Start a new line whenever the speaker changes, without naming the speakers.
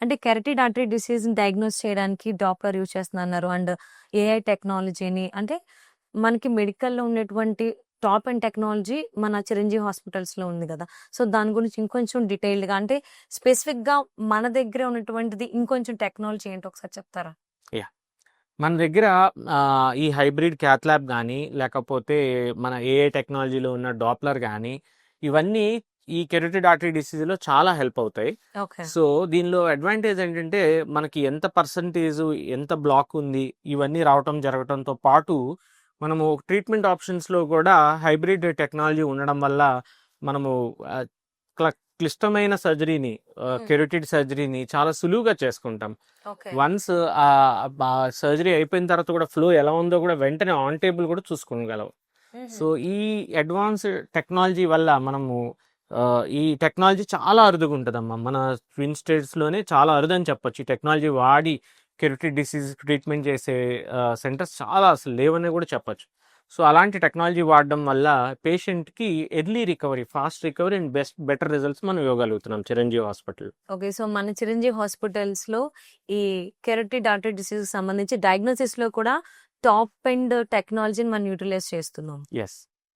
అంటే carotid artery డిసీజ్‌ని diagnose చేయడానికి Doppler use చేస్తున్నారు. అండ్ ఏఐ టెక్నాలజీని అంటే మనకి మెడికల్‌లో ఉండేటువంటి టాప్ అండ్ టెక్నాలజీ మన చిరంజీవి హాస్పిటల్స్‌లో ఉంది గదా! సో, దాని గురించి ఇంకొంచెం డీటెయిల్డ్‌గా అంటే స్పెసిఫిక్‌గా మన దగ్గర ఉన్నటువంటిది ఇంకొంచెం టెక్నాలజీ ఏంటో ఒకసారి చెప్తారా?
యాహ్! మన దగ్గర ఈ హైబ్రిడ్ క్యాత్ ల్యాబ్ గానీ, లేకపోతే మన ఏఐ టెక్నాలజీలో ఉన్న డాప్లర్ గానీ, ఇవన్నీ ఈ కెరోటిడ్ ఆర్టరీ డిసీజ్‌లో చాలా హెల్ప్ అవుతాయి.
ఓకే.
సో, దీనిలో అడ్వాంటేజ్ ఏంటంటే, మనకి ఎంత పర్సెంటేజు, ఎంత బ్లాక్ ఉంది, ఇవన్నీ రావటం జరగటంతో పాటు, మనము ట్రీట్మెంట్ ఆప్షన్స్‌లో కూడా హైబ్రిడ్ టెక్నాలజీ ఉండడం వల్ల, మనము ఆహ్, క్లిష్టమైన సర్జరీని
హ్మ్.
కెరోటిడ్ సర్జరీని చాలా సులువుగా చేసుకుంటాం.
ఓకే.
వన్స్ సర్జరీ అయిపోయిన తర్వాత కూడా ఫ్లో ఎలా ఉందో కూడా వెంటనే ఆన్ టేబుల్ కూడా చూసుకోగలం.
హుహు.
సో ఈ అడ్వాన్స్ టెక్నాలజీ వల్ల మనము ఈ టెక్నాలజీ చాలా అరుదుగా ఉంటుందమ్మా. మన ట్విన్ స్టేట్స్లోనే చాలా అరుదని చెప్పొచ్చు. ఈ టెక్నాలజీ వాడి కెరోటిడ్ డిసీజ్ ట్రీట్మెంట్ చేసే సెంటర్స్ చాలా అసలు లేవని కూడా చెప్పొచ్చు. సో అలాంటి టెక్నాలజీ వాడడం వల్ల పేషెంట్కి early recovery, fast recovery and better results మనం ఇవ్వగలుగుతున్నాం చిరంజీవి హాస్పిటల్.
ఓకే. సో, మన చిరంజీవి హాస్పిటల్స్‌లో ఈ కెరటిడ్ ఆర్టరీ డిసీజ్‌కి సంబంధించి డయాగ్నోసిస్‌లో కూడా టాప్ ఎండ్ టెక్నాలజీని మనం యుటిలైజ్ చేస్తున్నాం.
ఎస్.